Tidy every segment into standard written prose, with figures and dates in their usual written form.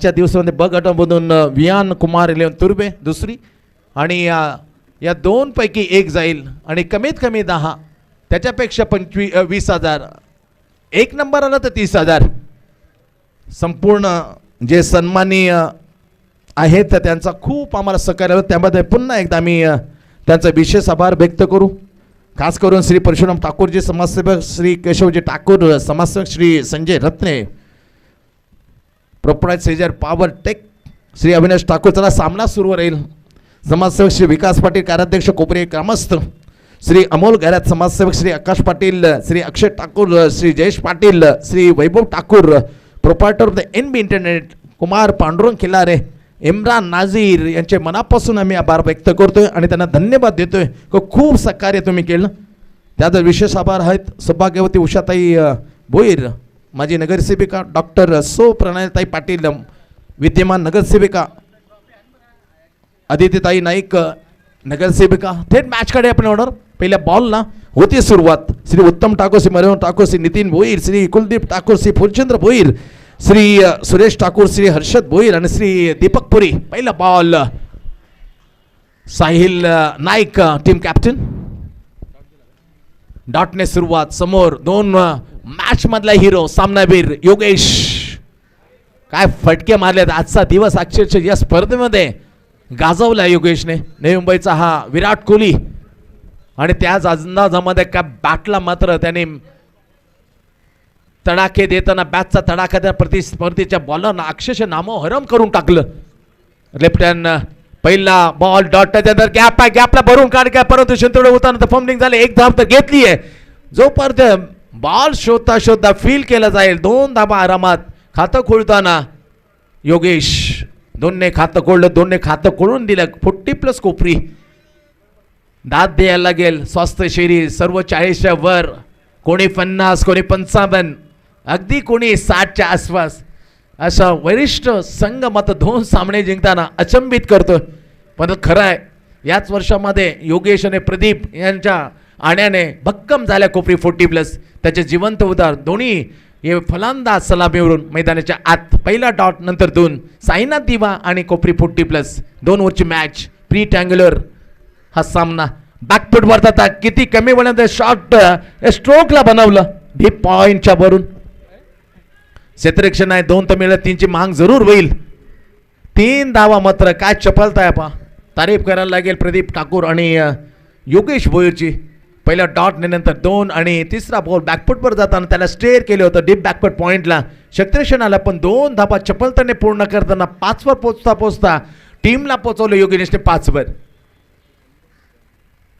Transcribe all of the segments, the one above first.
च्या दिवसामध्ये ब गटामधून वियान कुमार इलेवन तुर्बे दुसरी आणि या दोन पैकी एक जाईल आणि कमीत कमी 10 त्याच्यापेक्षा 20,000 एक नंबर आला तर 30,000 संपूर्ण जे सन्माननीय आहेत तर त्यांचा खूप आम्हाला सहकार्य त्यामध्ये पुन्हा एकदा आम्ही त्यांचा विशेष आभार व्यक्त करू. खास करून श्री परशुराम ठाकूरजी समाजसेवक, श्री केशवजी ठाकूर समाजसेवक, श्री संजय रत्ने प्रोप्राइट सेजर पॉवर टेक, श्री अविनाश ठाकूर. चला सामना सुरू राहील. समाजसेवक श्री विकास पाटील, कार्याध्यक्ष कोपरे ग्रामस्थ, श्री अमोल गैरात समाजसेवक, Shri Akash Patil, Shri Akshay Thakur, Shri Jayesh Patil, Shri Vaibhav Thakur proprietor of the NB internet, Kumar Pandurang Khilare, Imran Nazir यांचे मनापासून आम्ही आभार व्यक्त करतोय आणि त्यांना धन्यवाद देतोय. खूप सहकार्य तुम्ही केलं, त्याचा विशेष आभार आहेत. सौभाग्यवती उषाताई भोईर, माझी नगरसेविका, डॉक्टर सो प्रणयताई पाटील विद्यमान नगरसेविका, अदितीताई नाईक नगरसेविका. थेट मॅचकडे आपण होणार. पहिल्या बॉलला होती सुरुवात. श्री उत्तम ठाकूर, श्री मनोहर ठाकूर, श्री नितीन भोईर, श्री कुलदीप ठाकूर, श्री फुलचंद्र भोईर, श्री सुरेश ठाकूर, श्री हर्षद भोईर आणि श्री दीपक पुरी. पहिला ball Sahil Naik team captain. डॉटने सुरुवात. समोर दोन मॅच मधला हिरो सामनावीर योगेश. काय फटके मारलेत. आजचा दिवस अक्षरशः या स्पर्धेमध्ये गाजवला योगेशने. नवी मुंबईचा हा विराट कोहली आणि त्याच अंदाजामध्ये काय बॅटला मात्र त्याने तडाखे देताना बॅटचा तडाखा त्या प्रतिस्पर्धीच्या बॉलरना अक्षरशः नामोहरम करून टाकलं. लेफ्ट हँड पहिला बॉल डॉट त्यानंतर गॅप आहे, गॅपला भरून काढ काय, परंतु शिंतोडे होताना फॉर्मलिंग झाले. एक धाव तर घेतली आहे. जोपर्यंत बॉल शोधता शोधता फील केला जाईल 2 धाबा आरामात. खातं खोलताना योगेश दोनने खातं खोललं, दोनने खातं खोलून दिलं. 40+ कोपरी दाद द्यायला लागेल. स्वास्थ्य शैली सर्व 40च्या वर, कोणी 50, कोणी 55, अगदी कोणी 60च्या आसपास. अशा वरिष्ठ संघ मात्र 2 सामने जिंकताना अचंबित करतोय. पण खरं आहे याच वर्षामध्ये योगेश आणि प्रदीप यांच्या आण्याने भक्कम झाल्या कोपरी 40+. त्याचे जिवंत उदाहरण. दोन्ही हे फलंदाज सलामीवरून मैदानाच्या आत. पहिला डॉट नंतर 2. साईनाथ दिवा आणि कोपरी 40+. 2 ओव्हरची मॅच. प्री टँग्युलर हा सामना. बॅकफूट वरता किती कमी वेळात शॉट स्ट्रोकला बनवलं डीप पॉइंटच्या वरून. क्षेत्ररक्षण आहे 2 तर मिळत 3ची मांग जरूर होईल. 3 धावा मात्र. काय चपलता आहे पा. तारीफ करायला लागेल प्रदीप ठाकूर आणि योगेश भोईरची. पहिला डॉट नंतर 2 आणि तिसरा बॉल बॅकफुटवर जाताना त्याला स्टेअर केले होतं डीप बॅकफुट पॉइंटला. क्षेत्ररक्षण आला पण 2 धावा चपलताने पूर्ण करताना 5 वर पोचता टीमला पोचवलं योगेशने 5 वर.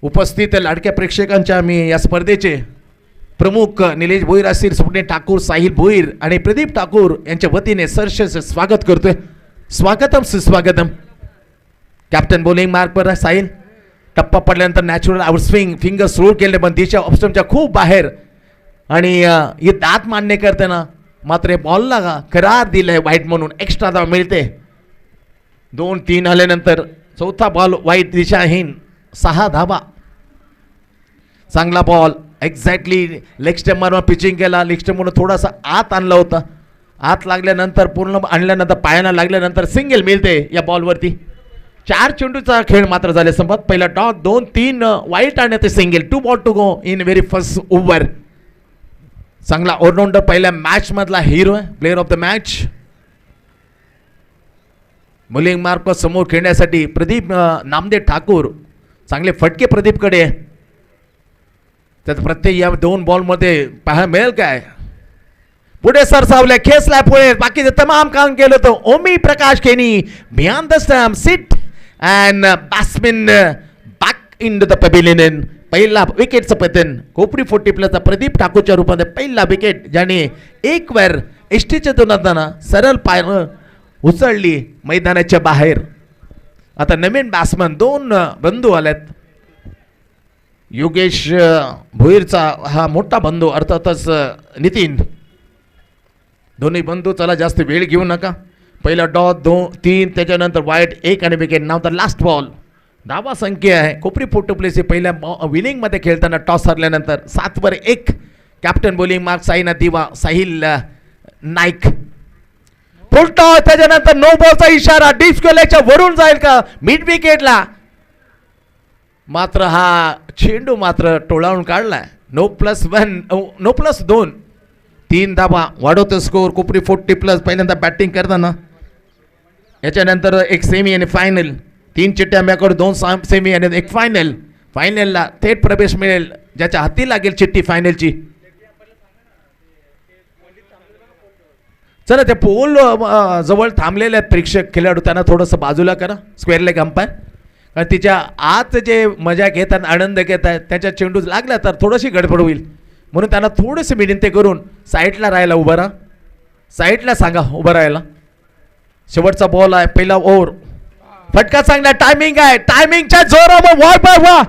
उपस्थित लाडक्या प्रेक्षकांच्या मी या स्पर्धेचे प्रमुख निलेश भोईर असतील, सुपणे ठाकूर, साहिल भोईर आणि प्रदीप ठाकूर यांच्या वतीने सरसेस स्वागत करतोय. स्वागतम सुस्वागतम. कॅप्टन बॉलिंग मार्कवर साहिल. टप्पा पडल्यानंतर नॅचरल आउटस्विंग फिंगर्स रोल केले पण दिशा ऑफस्टमच्या खूप बाहेर आणि हे दात मान्य करताना मात्र बॉलला करार दिलाय वाईट म्हणून. एक्स्ट्रा धाव मिळते. 2-3 आल्यानंतर चौथा बॉल वाईट दिशाहीन. 6 धावा. चांगला बॉल एक्झॅक्टली लेग स्टंपवर पिचिंग केला. लेग स्टंपवरून थोडासा आत आणला होता. आत लागल्यानंतर पूर्ण आणल्यानंतर पायाला लागल्यानंतर सिंगल मिळते या बॉलवरती. 4 चेंडूचा खेळ मात्र झाले संपत. पहिला डॉट 2-3 वाईट आणि ते single. 2 ball to go in very first over. चांगला ऑलराऊंडर पहिल्या मॅच मधला हिरो आहे, player of the match. Bowling mark समोर खेळण्यासाठी प्रदीप नामदेव ठाकूर. चांगले फटके प्रदीपकडे. त्यात प्रत्येक या 2 बॉलमध्ये पाहायला मिळेल काय. पुढे सरसावल्या, खेचलाय पुढे. बाकीचे तमाम काम केलं होतं. ओमी प्रकाश केनी beyond the stump sit and batsman back in the pavilion. पहिला विकेटचं पतन कोपरी 40+चा प्रदीप ठाकूरच्या रूपाने पहिला विकेट ज्याने 1 वर एसटीच्या दोनाताना सरळ पाय उचलली मैदानाच्या बाहेर. आता नवीन बॅट्समन 2 बंधू आलेत. योगेश भोईरचा हा मोठा बंधू अर्थातच नितीन. दोन्ही बंधू चला जास्त वेळ घेऊ नका. पहिला डॉट 2-3 त्याच्यानंतर वाईट 1 आणि wicket. Now the last ball. धावा संख्या आहे कोपरी 40+ पहिल्या विनिंगमध्ये खेळताना टॉस हरल्यानंतर 7 वर 1. कॅप्टन बॉलिंग मार्क साईनाथ दिवा, साहिल नाईक. फुलटॉस, त्याच्यानंतर नो बॉलचा इशारा, डिस्क्वेलेच्या वरून जाईल का मिड विकेटला, मात्र हा चेंडू मात्र टोळावून काढलाय. +1 +2 3 धाबा वाढवतो स्कोर. कोपरी 40+. पहिल्यांदा बॅटिंग करताना याच्यानंतर एक सेमी आणि फायनल, 3 चिठ्ठ्या मॅकडे 2 सेमी आणि एक फायनल. फायनलला थेट प्रवेश मिळेल ज्याच्या हाती लागेल चिठ्ठी फायनलची. चला त्या पोल जवळ थांबलेले आहेत प्रेक्षक खेळाडू, त्यांना थोडंसं बाजूला करा, स्क्वेअर लेग अंपायर. कारण तिच्या आत जे मजा घेतात, आनंद घेत आहेत, त्याच्या चेंडू लागला तर थोडीशी गडबड होईल, म्हणून त्यांना थोडंसं विनंती करून साईडला राहायला उभं राहा, साईडला सांगा उभं राहायला. शेवटचा बॉल आहे, पहिला ओव्हर. फटका चांगला, टायमिंग आहे, टायमिंगच्या जोरावर वाह वाह वाह.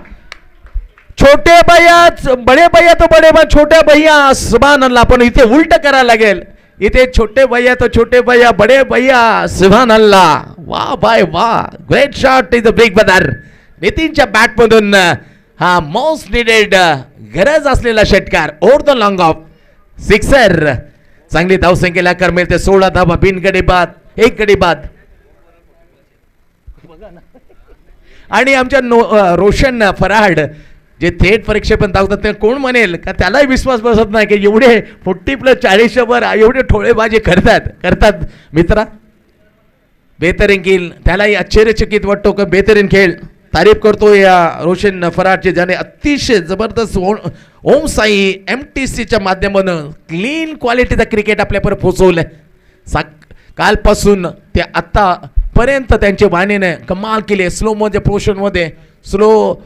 छोटे भैया बडे भैया तो बडे भैया, छोटे भैया सुभान अल्लाह. पण इथे उलट करायला लागेल, इथे छोटे भैया तो छोटे भैया, बडे भैया सुभान अल्लाह. वाह बाय वाह, great shot is a big brother. नितीनच्या बॅटमधून हा मोस्ट निडेड गरज असलेला षटकार, over the long of, sixer. चांगली धावसंख्येला कर मिळते, 16 धावा, बिन गडी बाद, 1 गडी बाद. आणि आमच्या रोशन फराड जे थेट प्रक्षेपण धावतात ते कोण म्हणेल का त्यालाही विश्वास बसत नाही की एवढे 40+40 वर एवढे ठोळेबाजी करतात मित्रा. बेहतरीन खेळ, त्यालाही आश्चर्यचकित वाटतो का बेहतरीन खेळ. तारीफ करतो या रोशन फराडचे, ज्याने अतिशय जबरदस्त ओम साई MTCच्या माध्यमातून क्लीन क्वालिटीचा क्रिकेट आपल्यापर्यंत पोहोचवलंय. कालपासून ते आत्तापर्यंत त्यांच्या वाणीने कमाल केली. स्लो मध्ये पोर्शनमध्ये स्लो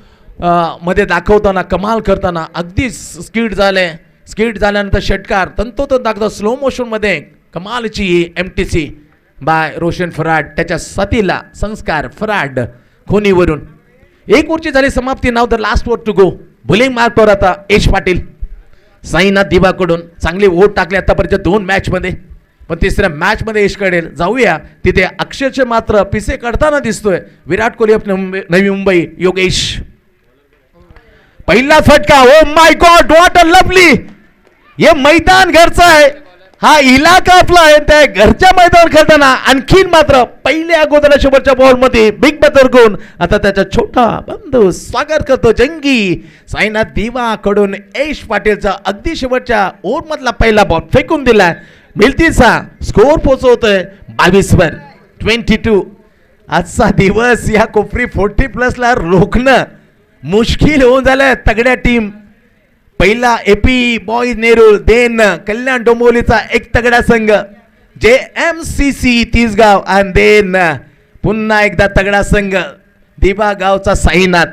मध्ये दाखवताना, कमाल करताना अगदी स्किड झाल्यानंतर षटकार तंतोतंत दाखवतो स्लो मोशनमध्ये. कमालची MTC बाय रोशन फराड, त्याच्या साथीला संस्कार फराड खोनीवरून. 1 ओव्हरची झाली समाप्ती. Now the last over to go. Bowling मार्कवर आता यश पाटील. साईनाथ दिवाकडून चांगली ओव्हर टाकली आतापर्यंत 2 मॅचमध्ये, पण तिसऱ्या मॅचमध्ये यश कळेल. जाऊया तिथे अक्षरशः मात्र पिसे काढताना दिसतोय विराट कोहली ऑफ नवी मुंबई. योगेश, पहिला फटका. ओ my God, what a lovely. हे मैदान घरचं आहे, हा इलाका आपला आहे, त्या घरच्या मैदान खेळताना आणखीन मात्र पहिल्या अगोदर शेवटच्या बॉल मध्ये बिग बदर गुण. आता त्याचा छोटा बंधू स्वागत करतो जंगी साईनाथ दिवा कडून. यश पाटीलचा अगदी शेवटच्या ओव्हर मधला पहिला बॉल फेकून दिलाय. मिल्तीचा स्कोर पोहोचवतोय 22 वर 22. आजचा दिवस या कोपरी 40+ ला रोखणं मुश्किल होऊन झालं. तगड्या टीम, पहिला AP बॉईज नेरूळ, देन कल्याण डोंबिवलीचा एक तगडा संघ JMCC तिसगाव, आणि देन पुन्हा एकदा तगडा संघ दिवा गावचा साईनाथ.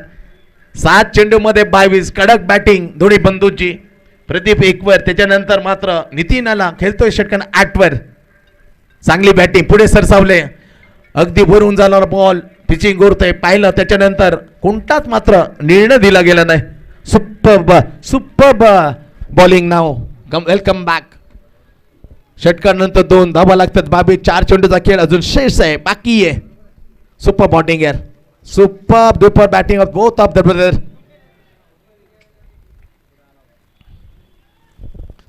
7 चेंडूमध्ये 22. कडक बॅटिंग दोन्ही बंधूंची. प्रदीप 1 वर, त्याच्यानंतर मात्र नितीन आला, खेळतोय षटकन 8 वर. चांगली बॅटिंग, पुढे सरसावले, अगदी भरून झाला बॉल, पिचिंग उरतंय पाहिलं. त्याच्यानंतर कोणताच मात्र निर्णय दिला गेला नाही. Superb bowling. Now welcome back. षटकानंतर 2 धावा लागतात. 4 चेंडूचा खेळ अजून शेष आहे, बाकी आहे. सुपर बॉटिंग यार, super duper batting of both of the brother.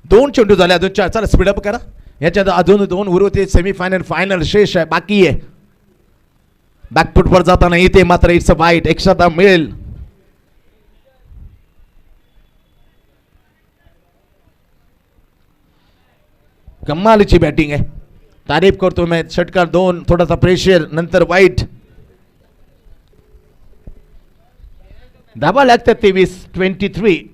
2 चेंडू झाले, अजून 4. चला स्पीडअप करा. याच्यात अजून 2 उर्वरित सेमीफायनल फायनल शेष आहे, बाकी आहे. बॅकफुटवर जाताना इथे मात्र इट्स अ वाईट. एक्स्ट्रा मिळेल. कमालीची बॅटिंग आहे, तारीफ करतो मैं. षटकार 2, थोडासा प्रेशर, नंतर वाईट. धाबा लागतात 23.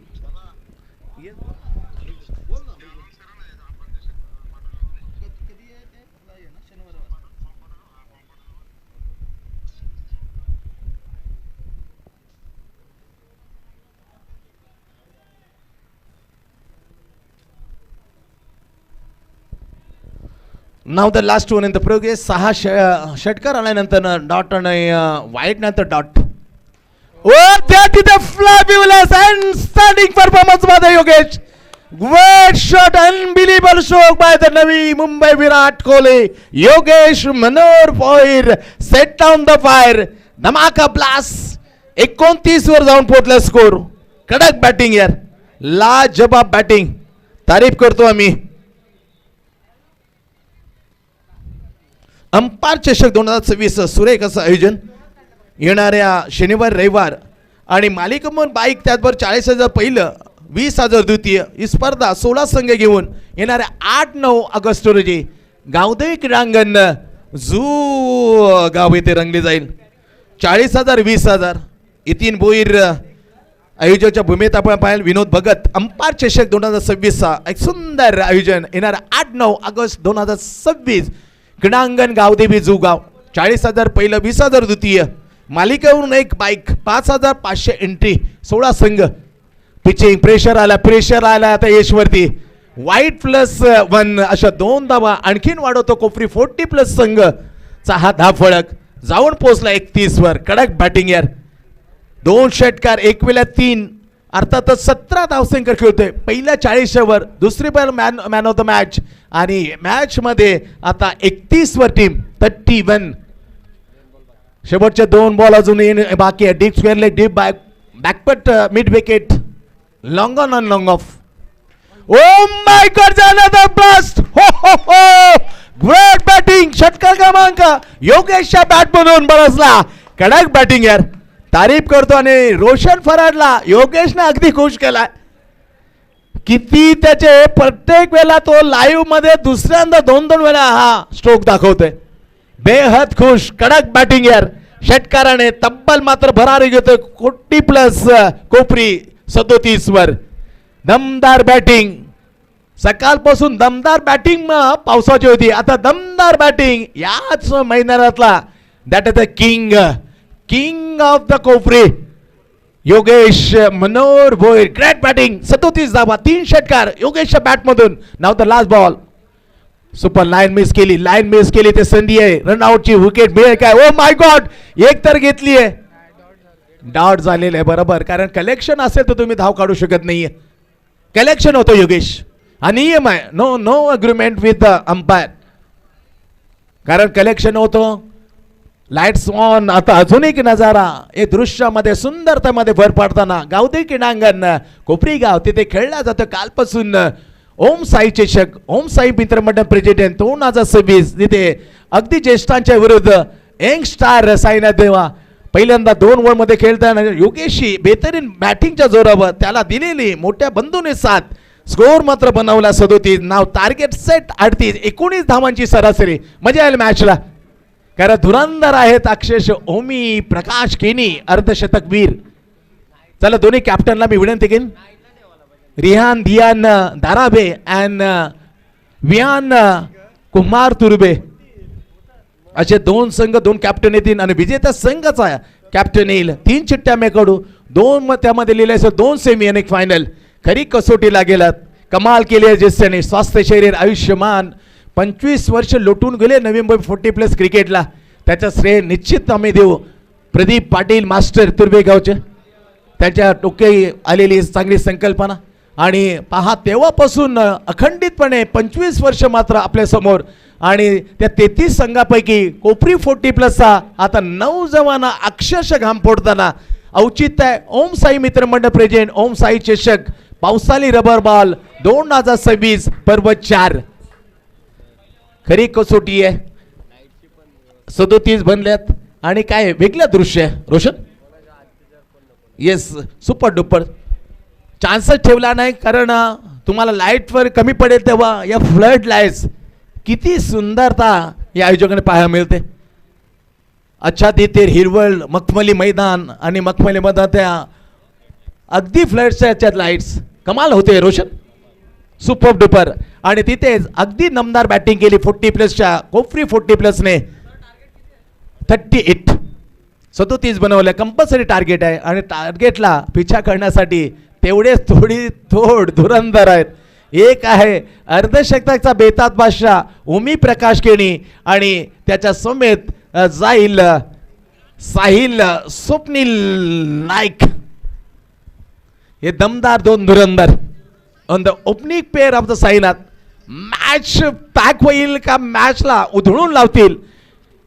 नाव the last one in the progress. 6 षटकार आल्यानंतर डॉट आणि वाईट नंतर डॉट. ओ त्या तिथे फ्लॅब्युलस अँड स्टँडिंग परफॉर्मन्स मध्ये Yogesh. Great shot, unbelievable shot by the Navi Mumbai Virat Kohli. Yogesh Manohar फॉयर सेट डाऊन द फायर. धमाका ब्लास्ट. 29 वर जाऊन पोहोचला स्कोर. कडक बॅटिंग यार, लाजवाब बॅटिंग, तारीफ करतो आम्ही. अंपायर चषक 2026 सुरेख असं आयोजन येणाऱ्या शनिवार रविवार आणि मालिकामोल बाईक त्याचबरोबर 40,000 पहिलं 20,000 द्वितीय ही स्पर्धा 16 संघ घेऊन येणाऱ्या 8-9 ऑगस्ट रोजी गावदेवी क्रीडांगण झू गाव येथे रंगली जाईल. 40,000 20,000 नितीन भोईर आयोजकाच्या भूमिकेत आपण पाहिलं. विनोद भगत अंपायर चषक 2026 एक सुंदर आयोजन येणाऱ्या 8-9 ऑगस्ट 2026 क्रीडांगण गावदेवी जूगाव. 40,000 पहिलं 20,000 द्वितीय मालिकेवरून एक बाईक 5,500 एंट्री 16 संघ. पिचिंग प्रेशर आला आता यशवरती वाईट +1 अशा 2 धावा आणखीन वाढवतो कोपरी 40+ संघचा हा धावफलक जाऊन पोहोचला 31 वर. कडक बॅटिंग यार. 2 षटकार 1 वेळा 3 अर्थातच 17 धावसंख्या खेळतोय पहिल्या 40 वर. दुसरी पहिलं मॅन ऑफ द मॅच आणि मॅच मध्ये आता 31 वर टीम 31. शेवटचे 2 बॉल अजून बाकी आहे. Deep square leg deep backward mid wicket long on and long off. Oh my god another blast. हो ग्रेट बॅटिंग. षटकार क्रमांक योगेशच्या बॅट मधून बरसला. कडक बॅटिंग यार. तारीफ करतो आणि रोशन फराडला योगेशने अगदी खुश केलाय. किती त्याचे प्रत्येक वेळेला तो लाईव्ह मध्ये दुसऱ्यांदा 2-2 वेळा हा स्ट्रोक दाखवतोय. बेहद खुश. कडक बॅटिंग यार. षटकाराने तब्बल मात्र भरारी घेतोय 40+ कोपरी 37 वर. दमदार बॅटिंग. सकाळपासून दमदार बॅटिंग पावसाची होती. आता दमदार बॅटिंग याच मैदानातला that is the king of the Kopri Yogesh Manohar Bhoir. Great batting. 37 धावा 3 षटकार योगेशच्या बॅट मधून. Now the last ball. Super line miss केली ते संधी आहे रनआउटची. विकेट मिळेल काय. ओ माय गॉड एक तर घेतली आहे. डॉट झालेलं आहे बरोबर. कारण कलेक्शन असेल तर तुम्ही धाव काढू शकत नाहीये. कलेक्शन होतं योगेश. हा नियम आहे. No agreement with the umpire. कारण कलेक्शन होतं. Lights on. आता अजून एक नजारा हे दृश्यामध्ये सुंदरतेमध्ये भर पडताना गावदेवी क्रीडांगण कोपरी गाव तिथे खेळला जातं कालपासून. ओम साई चषक ओम साई मित्रमंडळ प्रेसिडेंट 2026 तिथे अगदी ज्येष्ठांच्या विरुद्ध यंग स्टार साईनाथ देवा पहिल्यांदा 2 ओव्हरमध्ये खेळताना योगेशशी बेहतरीन बॅटिंगच्या जोरावर त्याला दिलेली मोठ्या बंधूने साथ. स्कोर मात्र बनवला 37. नाव टार्गेट सेट 38. 19 धावांची सरासरी. मजा येईल मॅचला. कारण धुरंधर आहेत अक्षरश ओमी प्रकाश केनी अर्धशतकवीर. चला दोन्ही कॅप्टनला मी विनंती केली. रिहान दियान दाराबे अँड वियान कुमार तुर्बे असे 2 संघ 2 कॅप्टन येतील आणि विजेता संघाचा कॅप्टन येईल. 3 चिठ्ठ्या मेकडू 2 त्यामध्ये लिहिल्याचं 2 सेमी आणि एक फायनल. खरी कसोटीला गेलात. कमाल केली आहे ज्येष्ठाने. स्वास्थ्य शरीर आयुष्यमान 25 वर्ष लोटून गेले नवी मुंबई 40+ क्रिकेटला. त्याचा श्रेय निश्चित आम्ही देऊ प्रदीप पाटील मास्टर तुर्बेगावचे. त्याच्या डोके आलेली चांगली संकल्पना आणि पहा तेव्हापासून अखंडितपणे 25 वर्ष मात्र आपल्या समोर आणि त्या 33 संघापैकी कोपरी 40+चा आता 9 जवाना अक्षरशः घाम फोडताना औचित्य आहे. ओम साई मित्रमंडळ प्रेसिडेंट ओम साई चषक पावसाळी रबर बॉल 2026 पर्व 4. खरी कसोटी आहे. 37 बनल्यात आणि काय वेगळं दृश्य आहे रोशन. Yes super duper. चान्सच ठेवला नाही कारण तुम्हाला लाईटवर कमी पडेल तेव्हा या फ्लड लाईट्स किती सुंदरता या आयोजकाने पाहायला मिळते. आच्छादित हिरवळ मखमली मैदान आणि मखमली मैदान त्या अगदी फ्लडच्या याच्यात लाईट्स कमाल होते रोशन. Super duper. आणि तिथेच अगदी नमदार बॅटिंग केली 40+च्या कोपरी 40+ने 38 37 बनवलं. कंपल्सरी टार्गेट आहे आणि टार्गेटला पिछा करण्यासाठी तेवढेच थोड धुरंधर आहेत. एक आहे अर्धशतकाचा बेतात बादशाह उमी प्रकाश केणी आणि त्याच्या समेत जाईल साहिल स्वप्नील नाईक. हे दमदार 2 धुरंधर on the opening pair of the Sainath. Match pack होईल का मॅचला उधळून लावतील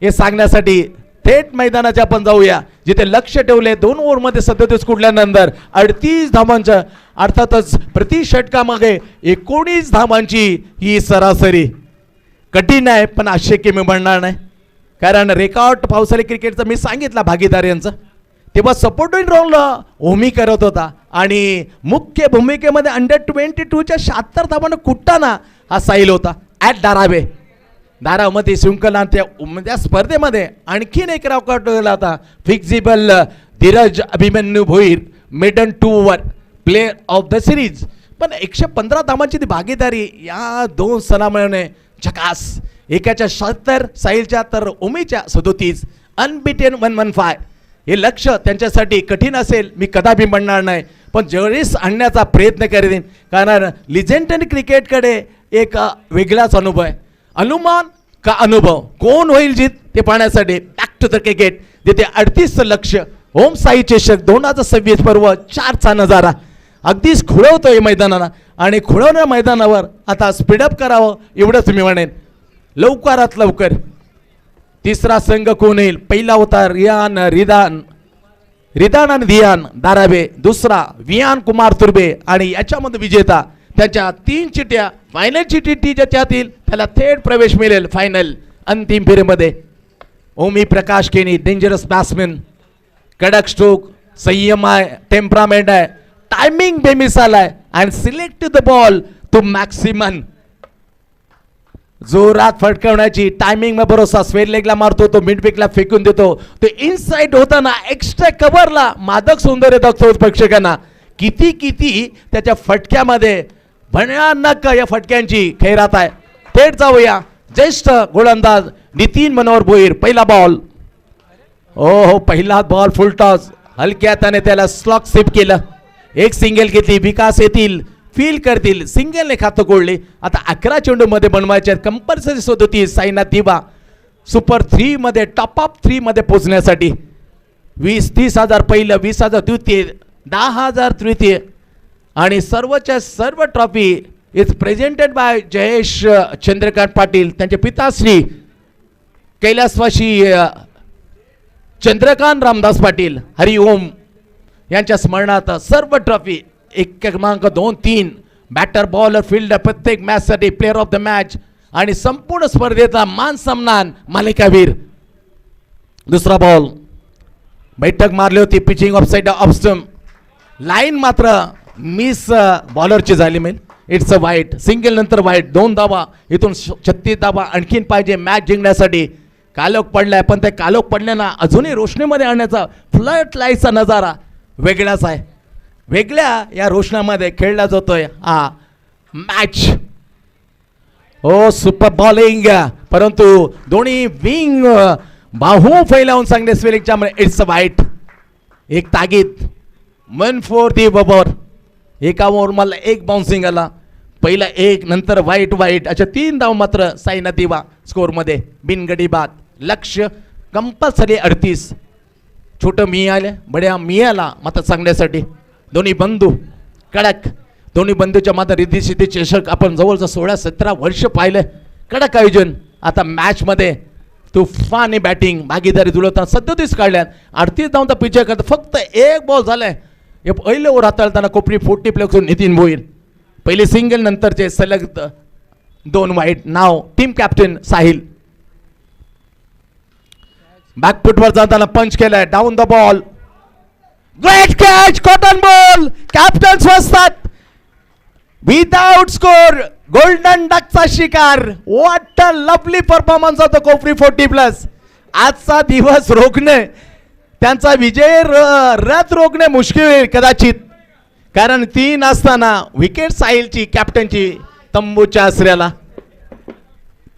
हे सांगण्यासाठी थेट मैदानाच्या आपण जाऊया जिथे लक्ष ठेवले. 2 ओव्हरमध्ये 37 कुठल्यानंतर 38 धावांचं अर्थातच प्रति षटकामागे 19 धावांची ही सरासरी. कठीण आहे पण अशक्य मी म्हणणार नाही. कारण रेकॉर्ड पावसाळी क्रिकेटचं मी सांगितलं भागीदार तेव्हा सपोर्टिंग रोल ओमी करत होता आणि मुख्य भूमिकेमध्ये अंडर-22च्या 76 धावांना कुट्टाना हा साहिल होता ॲट धारावमध्ये शृंखला त्या स्पर्धेमध्ये आणखीन एक रेकॉर्ड केला होता फिक्झिबल Dheeraj Abhimanyu Bhoir maiden 2 player of the series. पण 115 धावांची ती भागीदारी या दोन सणामुळे झकास. एकाच्या 76 साहिलच्या तर ओमीच्या 37 अनबिटेन 115. हे लक्ष त्यांच्यासाठी कठीण असेल मी कदापि म्हणणार नाही पण जवळीस आणण्याचा प्रयत्न करेन कारण लिजेंडरी क्रिकेटकडे एक वेगळाच अनुभव आहे. अनुमान का अनुभव कोण होईल जीत ते पाहण्यासाठी बॅक टू द क्रिकेट जिथे 38 लक्ष ओम साई चषक 2026 पर्व 4चा नजारा अगदीच खुळवतोय मैदानाला आणि खुळवण्या मैदानावर आता स्पीडअप करावं एवढंच मी म्हणेन. लवकरात लवकर तिसरा संघ कोण येईल. पहिला होता रिदान आणि धियान दाराबे. दुसरा वियान कुमार तुर्बे आणि याच्यामध्ये विजेता त्याच्या 3 चिट्या फायनलची चिठ्ठी ज्याच्यात येईल त्याला थेट प्रवेश मिळेल फायनल अंतिम फेरीमध्ये. ओमी प्रकाश केनी डेंजरस बॅट्समॅन कडक स्ट्रोक संयम आहे टेम्परामेंट आहे टायमिंग बेमिसाल आहे and select the ball to maximum. जोरात फटकवण्याची टायमिंग में भरोसा स्वेर लेगला मारतो तो मिड विकेटला फेकून देतो तो इनसाइड होताना एक्स्ट्रा कव्हरला मादक सौंदर्य दाखवतो प्रेक्षकांना. किती त्याच्या फटक्यामध्ये भयानक या फटक्यांची खैरात आहे. थेट जाऊया ज्येष्ठ गोलंदाज नितीन मनोहर भोईर. पहिला बॉल हो पहिला बॉल फुल टॉस हलक्यात त्याला स्लॉक स्वीप केलं. एक सिंगल घेतली विकास येतील फील करतील सिंगलने खातं कोळले. आता 11 चेंडू मध्ये बनवायचे कंपल्सरी 37 साईनाथ दिवा सुपर 3 मध्ये टॉप अप 3 मध्ये पोहोचण्यासाठी 20-30 हजार पहिलं 20,000 द्वितीय 10,000 तृतीय आणि सर्वच्या सर्व trophy is presented bye Jayesh Chandrakant Patil त्यांचे पिताश्री कैलासवासी चंद्रकांत रामदास पाटील हरिओम यांच्या स्मरणार्थ सर्व ट्रॉफी 1 क्रमांक 2-3 बॅटर बॉलर फिल्डर प्रत्येक मॅचसाठी प्लेअर ऑफ द मॅच आणि संपूर्ण स्पर्धेचा मान सन्मान मालिकावीर. दुसरा बॉल बैठक मारली होती pitching of side off stump line मात्र मिस बॉलरची झाली मेन. इट्स अ वाईट सिंगल नंतर वाईट 2 धावा इथून 36 धावा आणखीन पाहिजे मॅच जिंकण्यासाठी. कालोख पडलाय पण ते कालोख पडल्यानं अजूनही रोशनीमध्ये आणण्याचा फ्लड लाईटचा नजारा वेगळाच आहे. वेगळ्या या रोशनामध्ये खेळला जातोय हा मॅच. हो सुपर बॉलिंग परंतु दोन्ही विंग बाहू फैलावून चांगले स्वेलिंगच्या इट्स अ वाईट. एक तागीद 1 for the बरोबर एका ओव्हर मला 1 बाउन्सिंग आला पहिला 1 नंतर वाईट अशा 3 धाव मात्र साईनाथ दिवा स्कोअरमध्ये बिनगडी बाद. लक्ष कंपल्सरी 38. छोटं मी आले बड्या मियाला मात्र सांगण्यासाठी दोन्ही बंधू कडक दोन्ही बंधूच्या मात्र रिद्धी सिद्धी चषक आपण जवळजवळ 16-17 वर्ष पाहिलं. कडक आयोजन. आता मॅचमध्ये तुफानी बॅटिंग भागीदारी जुळवताना 37 काढल्यात 38 धावांचा पिछा करत फक्त 1 बॉल झालाय. हे पहिले ओव्हर हाताळताना कोपरी 40 प्ले करून नितीन भोईर पहिले सिंगल नंतरचे सलग 2 वाईट. नाव टीम कॅप्टन साहिल. बॅकफुटवर जाताना पंच केलाय down the ball great catch cotton ball captain स्वस्तात विदाउट स्कोर गोल्डन डकचा शिकार. व्हॉट अ लवली परफॉर्मन्स होता कोपरी 40+. आजचा दिवस रोखणे त्यांचा विजय रथ रोखणे मुश्किल कदाचित कारण 3 असताना विकेट साहिलची कॅप्टनची तंबूच्या आसऱ्याला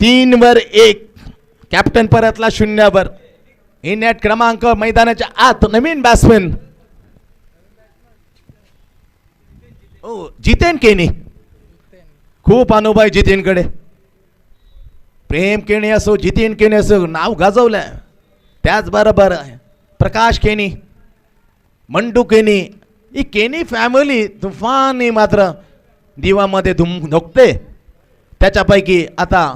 3 वर 1 कॅप्टन परतला 0 वर. नेट क्रमांक मैदानाच्या आत नवीन बॅट्समॅन जितेन केनी. खूप अनुभव आहे जितेनकडे. प्रेम केणी असो जितेन केनी असो नाव गाजवलंय. त्याचबरोबर प्रकाश केनी मंडू केनी ही केनी फॅमिली तुफानी मात्र दिवामध्ये धुकते. त्याच्यापैकी आता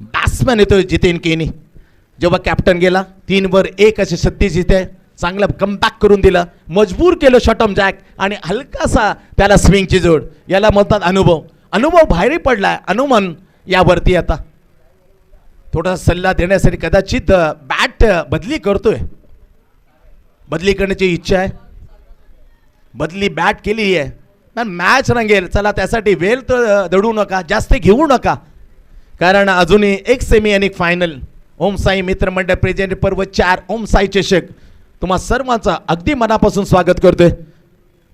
बॅट्समॅन येतोय जितेन केनी. जेव्हा कॅप्टन गेला 3 वर 1 असे 36 इथे चांगलं कमबॅक करून दिलं मजबूर केलं शॉटम जॅक आणि हलकासा त्याला स्विंगची जोड याला म्हणतात अनुभव. अनुभव बाहेर पडलाय अनुमान यावरती. आता थोडा सल्ला देण्यासाठी कदाचित बॅट बदली करतोय, बदली करण्याची इच्छा आहे, बदली बॅट केली आहे. मॅच रंगेल. चला त्यासाठी वेळ तर दडू नका, जास्त घेऊ नका, कारण अजूनही एक सेमी आणि एक फायनल. ओम साई मित्रमंडळ प्रेझेंट पर्व 4 ओम साई चषक तुम्हा सर्वांचं अगदी मनापासून स्वागत करतोय.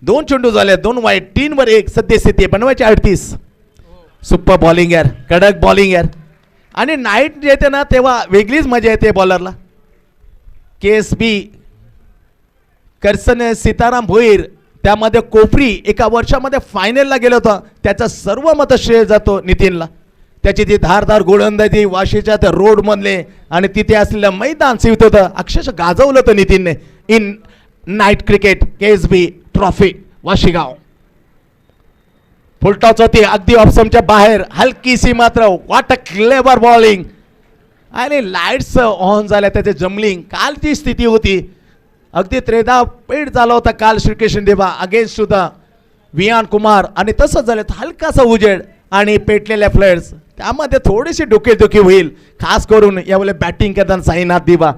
2 चेंडू झाले, 2 वाईट, 3 वर 1 सद्यस्थिती बनवायची 38. सुपर बॉलिंग यार, कडक बॉलिंग यार. आणि नाईट येते ना तेव्हा वेगळीच मजा येते बॉलरला. KSB करसन सीताराम भोईर, त्यामध्ये कोपरी एका वर्षामध्ये फायनलला गेलो होता, त्याचा सर्व मत श्रेय जातो नितीनला. त्याची ती धारदार गोलंदाजी वाशीच्या त्या रोडमधले आणि तिथे असलेलं मैदान सीमित होतं, अक्षरशः गाजवलं होतं नितीनने. In night cricket KSB trophy Vashigaon. Full toss होती अगदी ऑप्शनच्या बाहेर, हलकीशी मात्र. What a clever bowling. आणि लाईट्स ऑन झाल्या, त्याचे जमलिंग. कालची स्थिती होती अगदी 13 पेट झाला होता काल श्रीकृष्ण देवा अगेन्स्ट सुद्धा वियान कुमार, आणि तसंच झालं हलकासा उजेड आणि पेटलेल्या फ्लड्स, त्यामध्ये थोडीशी डोकेदुखी होईल, खास करून यावेळेला बॅटिंग करताना साईनाथ दिवा.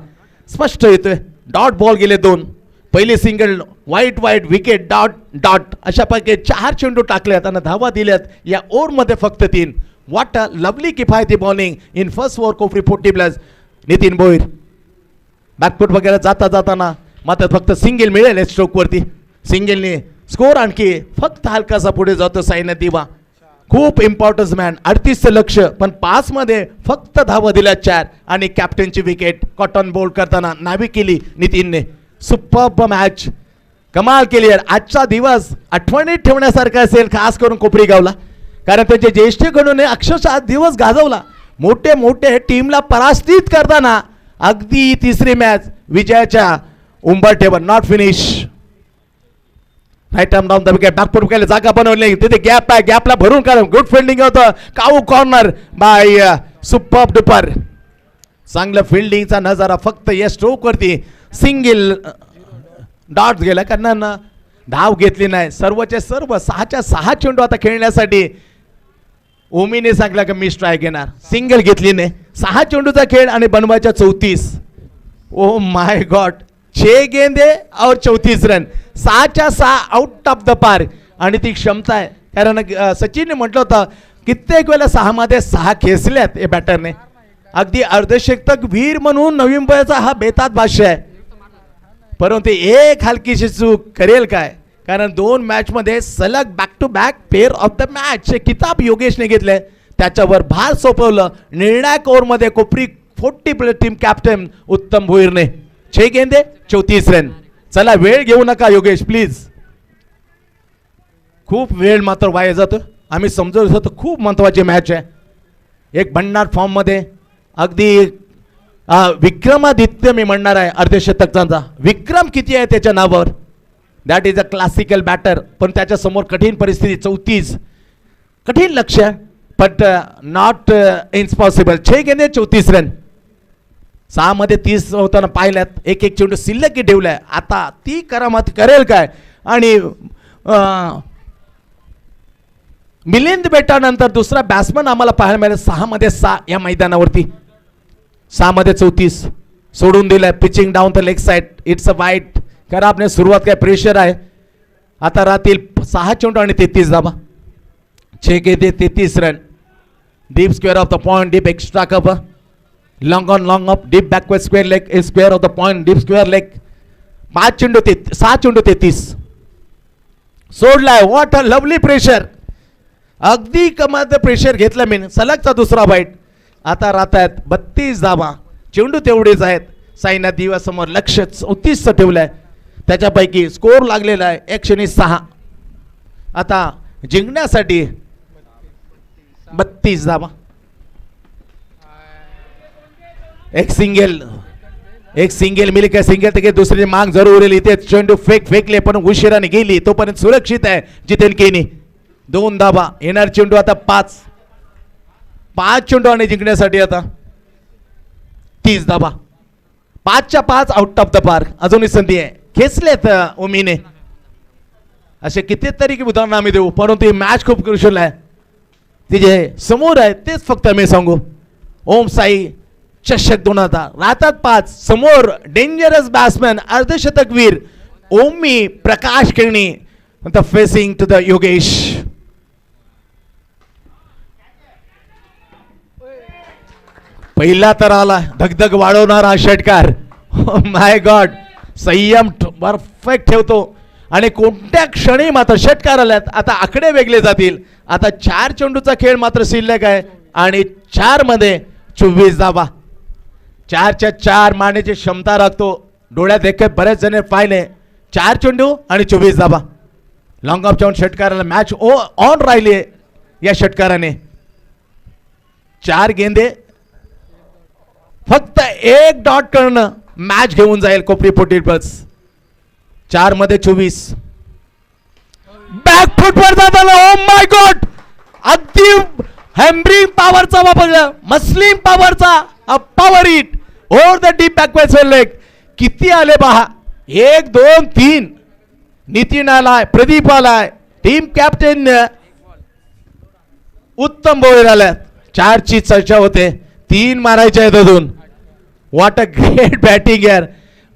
स्पष्ट येतोय. डॉट बॉल गेले 2, पहिली सिंगल, वाईट वाईट विकेट, डॉट डॉट, अशापैकी 4 चेंडू टाकल्यात आणि धावा दिल्यात या ओव्हरमध्ये फक्त 3. व्हॉट अ लवली किफायती bowling in first over Kopri 40+. Nitin Bhoir back foot वगैरे जाताना मात्र फक्त सिंगल मिळेल स्ट्रोकवरती. सिंगलने स्कोर आणखी फक्त हलकासा पुढे जातो साईनाथ दिवा. खूप इम्पॉर्टन्स मॅन. 38चं लक्ष, पण 5 मध्ये फक्त धावा दिल्या 4 आणि कॅप्टनची विकेट कॉटन बोल्ड करताना नावी केली नितीनने. सुपर्ब मॅच, कमाल केली यार. आजचा दिवस आठवणीत ठेवण्यासारखा असेल, खास करून कोपरी गावला, कारण त्यांचे ज्येष्ठकडून अक्षरशः आज दिवस गाजवला. मोठे मोठे टीमला परास्तीत करताना अगदी तिसरी मॅच विजयाच्या उंबरठ्यावर. Not finish. Right arm down the wicket, back foot विकेटला जागा बनवली, तिथे गॅप आहे, गॅपला भरून काढ. गुड फिल्डिंग होतं. काऊ कॉर्नर बाय सुपर्ब डुपर. चांगलं फिल्डिंगचा नजारा फक्त या स्ट्रोकवरती. सिंगल डॉट गेला, कारण धाव घेतली नाही. सर्वचे सर्व 6च्या 6 चेंडू आता खेळण्यासाठी ओमीने सांगला की मी स्ट्राईक घेणार. सिंगल घेतली नाही. 6 चेंडूचा खेळ आणि बनवायच्या 34. ओ माय गॉड, 6 गेंदे और 34 रन, 6च्या 6 आउट ऑफ द पार्क. आणि ती क्षमता आहे, कारण सचिनने म्हटलं होतं कित्येक वेळेला 6 मध्ये 6 खेचल्यात या बॅटरने. अगदी अर्धशतक वीर म्हणून नवी मुंबईचा हा बेतात भाष्य आहे, परंतु एक हलकीशी चूक करेल काय, कारण 2 मॅचमध्ये सलग back to back player of the match हे किताब योगेशने घेतले. त्याच्यावर भार सोपवलं निर्णायक ओव्हरमध्ये कोपरी 40+ टीम कॅप्टन उत्तम भोईरने. 6 गेंदे 34 रन. चला वेळ घेऊ नका योगेश प्लीज, खूप वेळ मात्र वाया जातो. आम्ही समजून होतो खूप महत्त्वाची मॅच आहे. एक भन्नाट फॉर्ममध्ये अगदी विक्रमादित्य मी म्हणणार आहे अर्धशतकांचा. विक्रम किती आहे त्याच्या नावावर, that is a classical batter, पण त्याच्या समोर कठीण परिस्थिती. 34 कठीण लक्ष, बट नॉट इम्पॉसिबल. 6 गेंदे 34 रन. 6 मध्ये 30 होताना पाहिल्यात. एक चेंडू शिल्लक ठेवलाय. आता ती करामत करेल काय. आणि मिलिंद बेटानंतर दुसरा बॅट्समन आम्हाला पाहायला मिळेल. 6 मध्ये 6 या मैदानावरती. 6 मध्ये 34 सोडून दिलाय. Pitching down the leg side. It's a वाईट. कारण आपले सुरुवात काय प्रेशर आहे. आता राहतील 6 चेंडू आणि 33 धावा. 6 गेंदे 33 run. Deep square off the point, deep extra cover, long on long off, deep backward square leg, square off the point, deep square leg. 6 चेंडू 33 सोडलाय. What a lovely pressure. अगदी कमाल प्रेशर घेतलं मी. सलगचा दुसरा वाईट. आता राहत आहेत 32 धावा. चेंडू तेवढेच आहेत. साईनाथ दिवा समोर लक्ष 34 ठेवलंय. त्याच्यापैकी स्कोर लागलेला आहे 106. आता जिंकण्यासाठी 32 धावा. एक सिंगल मिली का सिंगल तर दुसरी मांग जरूर येईल. इथे चेंडू फेकले पण उशिराने गेली, तोपर्यंत सुरक्षित आहे जितेन केनी. 2 धावा. येणार चेंडू आता 5 चेंडू आणि जिंकण्यासाठी आता 30 धावा. 5च्या 5 आउट ऑफ द पार्क. अजूनही संधी आहे. खेचलेत ओमीने. असे कितीतरी उदाहरण आम्ही देऊ, परंतु ही मॅच खूप क्रुशियल आहे. तिचे समोर आहे तेच फक्त मी सांगू. ओम साई चषक 2000 राहतात 5. समोर डेंजरस बॅट्समॅन अर्धशतकवीर Omi Prakash Kelni the facing to the Yogesh. पहिला तर आला धगधग वाढवणारा षटकार. माय गॉड, संयम परफेक्ट ठेवतो आणि कोणत्या क्षणी मात्र षटकार आल्यात. आता आकडे वेगळे जातील. आता 4 चेंडूचा खेळ मात्र शिल्लक आहे आणि 4 मध्ये 24 धावा. 4च्या 4 मारण्याची क्षमता राखतो. डोळ्यात देखील बरेच जण पाहिले. 4 चेंडू आणि 24 धावा. लॉंग ऑफ जाऊन षटकाराला मॅच ऑन राहिली या षटकाराने. 4 गेंदे फक्त 1 डॉट करणं मॅच घेऊन जाईल कोपरी पोटी प्लस. 4 मध्ये 24. बॅक फुटवर जाताना ओ माय गॉड, अगदी हॅमरिंग पॉवरचा वापर, मस्लिम पॉवरचा power hit over the deep backward leg. किती आले पहा, 1 2 3. नितीन आलाय, प्रदीप आलाय, टीम कॅप्टन उत्तम बोलर आल्यात. 4 ची चर्चा होते. 3 मारायचे आहेत अजून. व्हॉट अ ग्रेट बॅटिंग यार.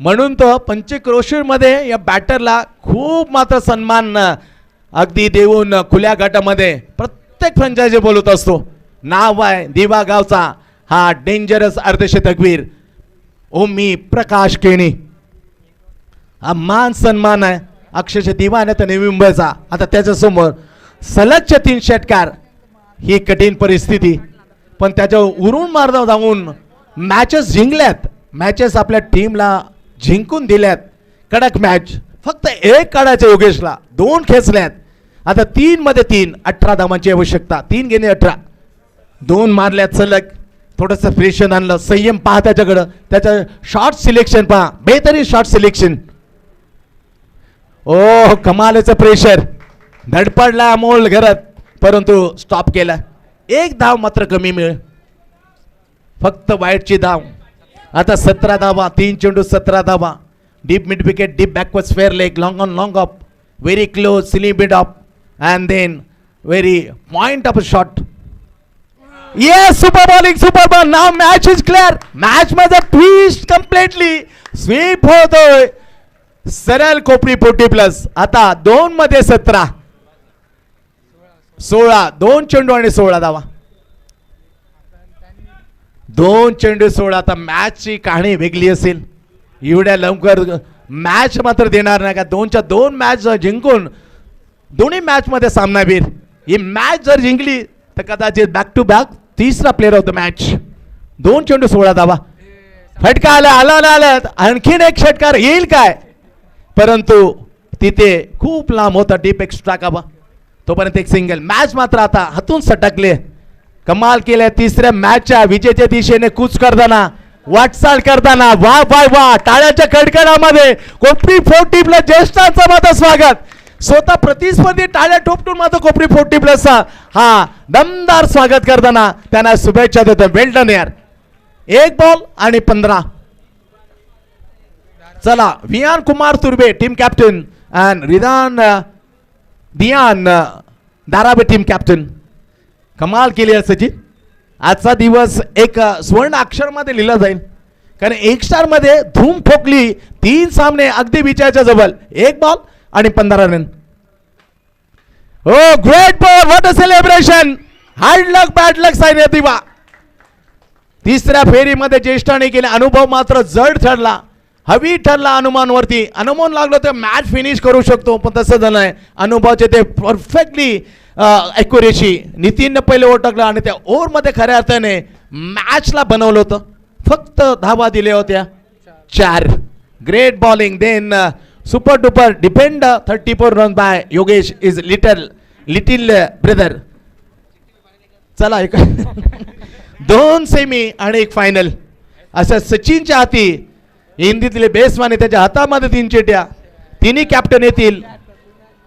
म्हणून तो पंचक्रोशीर मध्ये या बॅटरला खूप मात्र सन्मान अगदी देऊन खुल्या गटामध्ये प्रत्येक फ्रँचायझी बोलत असतो. नाव आहे दिवा गावचा हा डेंजरस अर्धशतकवीर ओमी प्रकाश केणी. हा मान सन्मान आहे अक्षरशः दिवाने तर नवी मुंबईचा. आता त्याच्यासमोर सलगचे 3 षटकार. ही कठीण परिस्थिती, पण त्याच्या उरून मारदा जाऊन मॅचेस जिंकल्यात. मॅचेस आपल्या टीमला जिंकून दिल्यात. कडक मॅच. फक्त 1 काढायचं योगेशला, 2 खेचल्यात. आता 3 मध्ये 3, 18 धावांची आवश्यकता. 3 गेले 18, 2 मारल्यात सलग. थोडंसं प्रेशर आणलं. संयम पहा त्याच्याकडं. त्याचं शॉर्ट सिलेक्शन पहा, बेहतरीन शॉर्ट सिलेक्शन. ओ कमालाचं प्रेशर. धडपडला अमोल घरात, परंतु स्टॉप केला. 1 धाव मात्र कमी मिळेल. फक्त वाईटची धाव. आता 17 धावा. 3 चेंडू 17 धावा. Deep mid wicket, deep backward square leg, long on long off, very close, silly mid off and then very point of shot. Yes, super bowling, super ball. Now match is clear. Match मध्ये twist completely sweep होतोय सरळ कोपरी पोटी plus. आता 2 मध्ये 17, 16, 2 चेंडू आणि 16 धावा. 2 चेंडू 16. आता मॅचची कहाणी वेगळी असेल. एवढ्या लवकर मॅच मात्र देणार नाही का. 2च्या 2 मॅच जिंकून दोन्ही मॅच मध्ये सामनावीर. ही मॅच जर जिंकली तर कदाचित बॅक टू बॅक 3रा प्लेअर ऑफ द मॅच. 2 चेंडू 16 धावा. फटका आला आला. आणखीन 1 षटकार येईल काय, परंतु तिथे खूप लांब होता. डीप एक्स्ट्रा काबा. तोपर्यंत 1 सिंगल. मॅच मात्र आता हातून सटकले. कमाल केल्या. 3ऱ्या मॅचच्या विजेच्या दिशेने कूच करताना, वाटचाल करताना. वा वा वा. टाळ्याच्या कडकडामध्ये कोपरी फोर्टी प्लस ज्येष्ठांचं मात्र स्वागत. स्वतः प्रतिस्पर्धी टाळ्या ठोपटून मात्र कोपरी फोर्टी प्लसचा हा दमदार स्वागत करताना त्यांना शुभेच्छा देतो. वेल डन यार. 1 बॉल आणि 15. चला, Viaan Kumar Turbe team captain and Diyan Darabe team captain. कमाल केली आहे सचिन. आजचा दिवस एक स्वर्ण अक्षर मध्ये लिहिला जाईल, कारण 1 स्टार मध्ये धूम ठोकली. 3 सामने अगदी विचाराच्या जवळ. 1 बॉल आणि 15 रन. हो, great ball. What a celebration. Hard luck bad luck sign दिवा. 3ऱ्या फेरीमध्ये ज्येष्ठाने केले. अनुभव मात्र जड ठरला, हवी ठरला अनुमानवरती. अनुमान लागलो तर मॅच फिनिश करू शकतो, पण तसं झालं नाही. अनुभवाचे ते परफेक्टली ॲक्युरेसी. नितीनने पहिले ओळखलं आणि त्या ओव्हरमध्ये खऱ्या अर्थाने मॅचला बनवलं होतं. फक्त धावा दिल्या होत्या 4. Great bowling. Then super duper depend 34 run by Yogesh is little brother. चला, 2 सेमी आणि 1 फायनल. असं सचिनच्या हाती हिंदीतले बेसवाने त्याच्या हातामध्ये 3 चिट्या. तिन्ही कॅप्टन येतील.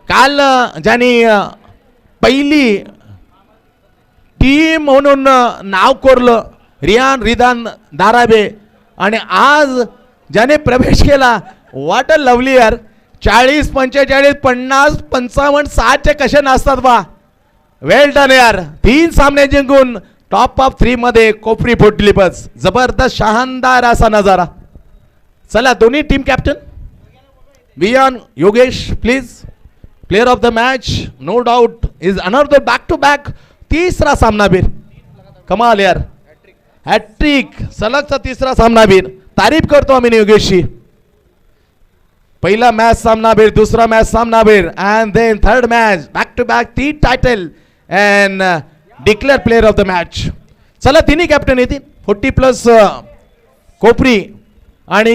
काल ज्यांनी पहिली टीम म्हणून नाव कोरलं रिदान दाराबे, आणि आज ज्याने प्रवेश केला, व्हॉट अ लवली यार. 40 45 50 55 60 कसे नाचतात बा. वेल डन यार. 3 सामने जिंकून टॉप ऑफ 3 मध्ये कोपरी फोडली बस. जबरदस्त शानदार असा नजारा. चला दोन्ही team captain Viaan Yogesh please. Player of the match no doubt is another back to back. तिसरा सामनावीर. कमाल यार. हॅट्रिक सलगचा तिसरा सामनावीर. तारीफ करतो आम्ही योगेशची. पहिला मॅच सामनावीर, दुसरा मॅच सामनावीर and then third match back to back 3 title and declare player of the match. चला तिन्ही कॅप्टन येतील 40+ कोपरी आणि